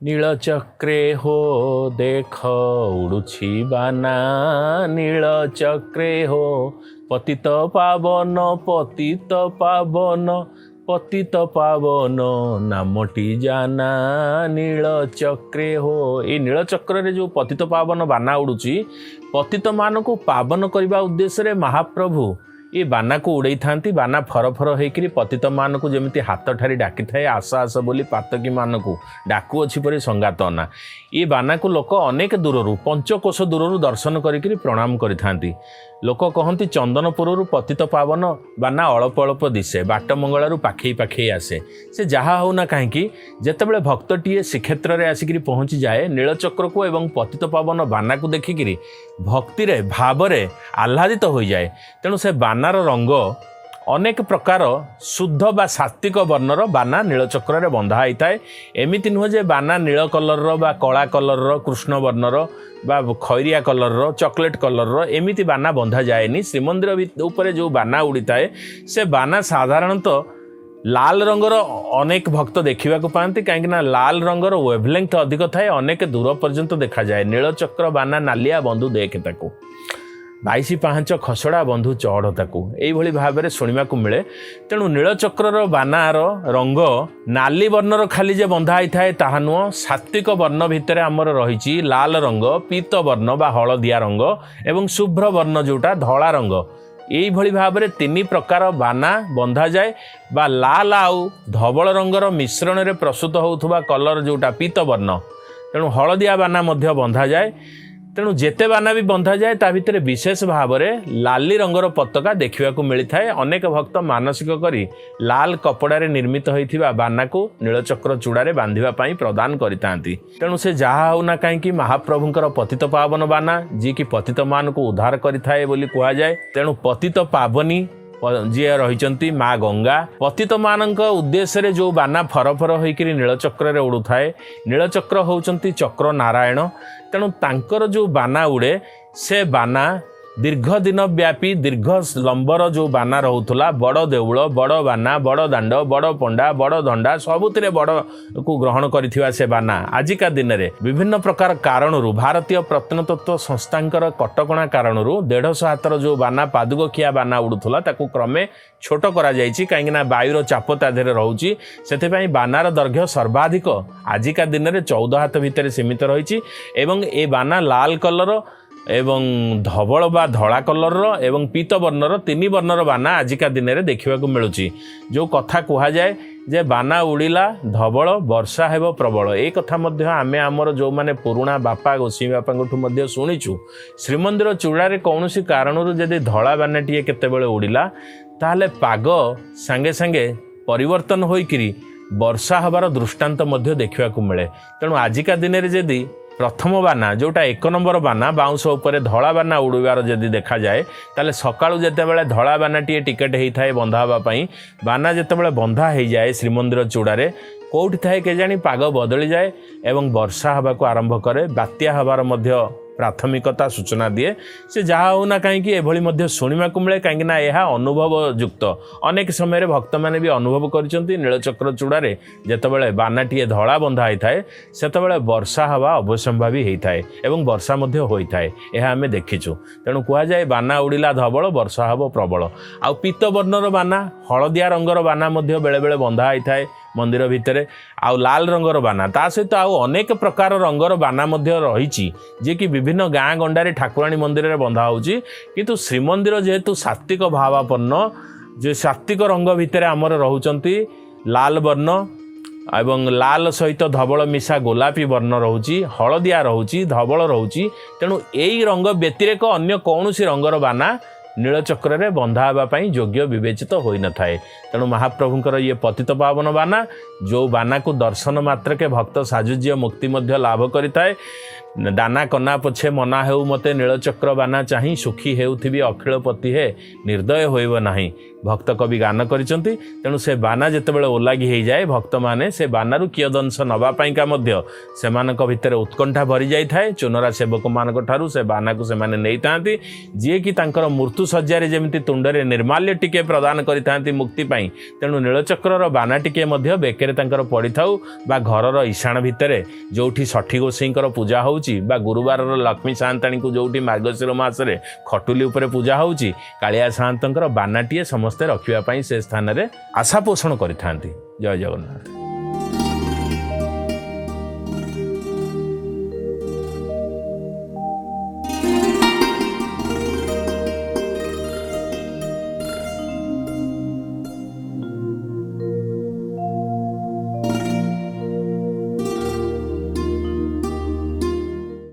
नीलचक्रे हो देख उड़ुछि बाना नीलचक्रे हो पतित पावन पतित पावन पतित पावन नामटी जाना नीलचक्रे हो। ये नीलचक्र रे जो पतित पावन बाना उड़ुछि पतित मान को पावन करने उद्देश्य रे महाप्रभु ये बाना को उड़े था। बाना फर फर होकर पतित मान को जमी हाथ ठारी डाकी थाए आस आस बोली पातकी मान को डाकू अच्छी परी संगात अना। ये बाना को लोक अनेक दूर पंचकोश दूर दर्शन करी प्रणाम करि लोक कहती चंदनपुर पतित पावन बाना अल्प अल्प दिशे बाट मंगलू पाखे पाखे आसे से जहाँ होना कहीं जितेबाला भक्तटीए श्रीक्षेत्र में आसिक पहुँची जाए नीलचक्र को एवं पतित पावन बाना को देखिकी भक्ति भाव आह्लादित हो जाए। तेणु से बानार रंग अनेक प्रकार शुद्ध बा सात्विक वर्णर बाना नीलचक्र रे बंधा होता है। एमती नुह जे बाना नील कलर बा कला कलर कृष्ण वर्णर बा खैरिया कलर चॉकलेट कलर एमती बाना बंधा जाएनी। श्रीमंदिर ऊपर जो बाना उड़ी थाए से बाना साधारणतः लाल रंगर अनेक भक्त देखा पाती कहीं लाल रंगर वेवलेंथ अधिक थाए अनेक दूर पर्यंत देखा जाए। नीलचक्र बाना नालिया बंधु देखे ताकू 22 पाहांच खसड़ा बंधु चढ़ ताकू यही भाव में शुणा मिले। तेणु नीलचक्र बानार रंग नाली वर्णर खाली जे बंधा होता है ताहा नुह सात्विक वर्ण भितर आमर रही लाल रंग पीत वर्ण बा हलदिया रंग एवं शुभ्र वर्ण जोटा धला रंग यही भाव में 3 प्रकार बाना बंधा जाए बा लाल आउ धवल रंगर मिश्रण में प्रस्तुत होउथुबा कलर जोटा पीत वर्ण। तेणु हलदिया बाना मध्य बंधा जाए। तेणु जेते बाना भी बंधा जाए ता भितर विशेष भाव में लाली रंगर पताका देखा मिलता है। अनेक भक्त मानसिक करी लाल कपड़े निर्मित होता बाना को नीलचक्र चूड़ारे बांधिबा पई प्रदान करितांती। तेणु से जहाँ होना कहीं महाप्रभुंकर पतित पावन बाना जी की पतित मान को उद्धार करिथाए बोली कहा जाए। तेणु पतित पावनी जी रही माँ गंगा पतित मानक उद्देश्य रे जो बाना फर फर होकर नीलचक्र रे उड़ू थाए। नीलचक्र होउचंती चक्र नारायण। तेणु तांकर जो बाना उड़े से बाना दीर्घ दिन व्यापी दीर्घ लंबर जो बाना रोला बड़ देउल बड़ बाना बड़ दांड बड़ पंडा बड़ दंडा सबुतिरे बड़ को ग्रहण करिथिबा से बाना आजिका दिन में विभिन्न प्रकार कारणरू भारतीय प्रत्नतत्व संस्थांकर कटकणा कारणरू 150 हाथर जो बाना पादुकखिया बाना उड़ूला ताकू क्रमे छोट करा जायछि कहीं वायुर चाप ता देहरे रहउछि। सेथिपई बानार दैर्घ्य सर्वाधिक आजिका दिन में 14 हाथ भितर सीमित रही एवं ए बाना लाल कलर एवं धवल बा धड़ा कलर एवं पीत वर्णर 3 वर्णर बाना आजिका दिन में देखा मिलूँ। जो कथा कह जाए जे बाना उड़िला धवल वर्षा हेब प्रबल ए कथा मध्य आमे आमर जो माने पुराणा बापा गोसाई बापा शुणीचु। श्रीमंदिर चूड़ारे कौन सी कारणरू जदि धड़ा बानाटीए केतेबेले उड़िला ताहले पाग सांगे सांगे परिवर्तन होइकिरी वर्षा हबार दृष्टांत मध्य देखा मिले। तेणु आजिका दिन में जदि प्रथम बाना जोटा 1 नंबर बाना बाउंश उपर धड़ा बाना उड़ार जदि देखा जाए ताले सकाळु जेतेबेले धड़ा बानाटीए टिकेट होता है बंधा हाँपाई बाना जेतेबेले बंधा हो जाए श्रीमंदिर चूड़ारे कौटी थाए केजाणी पाग बदली जाए एवं वर्षा हवा को आरंभ करे बात्या हबार मध्य प्राथमिकता सूचना दिए। से जहाँ होना कहीं एभली शुणा मिले कहीं यह अनुभव युक्त अनेक समय भक्त मैंने भी अनुभव करछंती नीलचक्र चूड़ारे जेतेबेले बानाटीए धड़ा बंधा होता है सेतेबेले वर्षा हवा अवश्यंभावी होता है एवं वर्षा मध्य होता है यह आम देखीचु। तेणु कहुए बाना उड़िला धवल वर्षा हब प्रबल। आउ पीत वर्णर बाना हलदिया रंगर बाना मध्य बेले बेले बंधा होता है मंदिर भितर आउ लाल रंगर बाना ता सहित आउ अनेक प्रकार रंगर बाना मध्य रही जे कि विभिन्न गाँ गंडारे ठाकुराणी मंदिर में बंधा होची। किंतु श्रीमंदिर जेहेतु सात्विक भावापन्न जे सात्विक रंग भितर आमर रहउचंती लाल वर्ण एवं लाल सहित धवल मिशा गोलापी वर्ण रोची हलदिया रोची धवल रोची। तेणु यही रंग व्यतिरेक अन्य कौन सी रंगर बाना नीलचक्र रे बंधा हाँपाई योग्य विवेचित हो न थाए। तेणु महाप्रभुंकर ये पतित पावन बाना जो बाना को दर्शन मात्र के भक्त साजुज्य मुक्ति मध्य लाभ करिताए। दाना कना पछे मना हेउ मते नीलचक्र बाना चाही सुखी हेउथिबी अखिलपति हे निर्दय होइब नाही भक्त कवि गान करिसंती। तेणु से बाना जेतेबेले ओलागी हो जाए भक्त माने से बानारू कियदंश नबा पाइका मध्य सेमानक भितर उत्कंठा भरी जाई थाए। चुनरा सेवक मानक ठारू से बाना को से माने नै तांती जे कि तांकर मृत्यु मृत्युशଯ୍या जमी तुंडे निर्माल्य टिके प्रदान करि मुक्ति पाई तेणु नीलचक्रर बाना टिके बेकेरे पड़ी था बा घर ईशान भितर जोठी षठी गोसाईंकर पूजा होउची बा गुरुवार लक्ष्मी सान्ताणी को जोठी मार्गशीर मासरे खटुली उपरे पूजा होउची कालिया सान्तंकर बानाटीए समस्ते रखिबा पई से स्थान रे आशा पोषण करिथांती। जय जगन्नाथ।